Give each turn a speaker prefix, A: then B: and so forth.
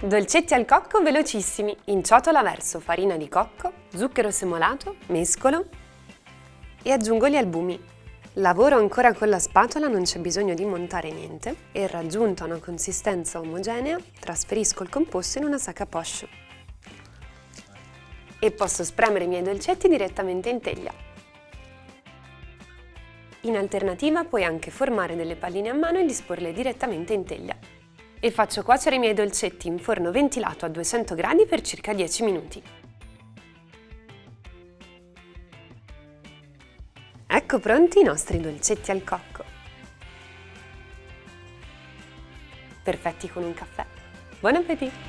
A: Dolcetti al cocco velocissimi. In ciotola verso farina di cocco, zucchero semolato, mescolo e aggiungo gli albumi. Lavoro ancora con la spatola, non c'è bisogno di montare niente e raggiunta una consistenza omogenea, trasferisco il composto in una sacca poche. E posso spremere i miei dolcetti direttamente in teglia. In alternativa puoi anche formare delle palline a mano e disporle direttamente in teglia. E faccio cuocere i miei dolcetti in forno ventilato a 200 gradi per circa 10 minuti. Ecco pronti i nostri dolcetti al cocco. Perfetti con un caffè. Buon appetito!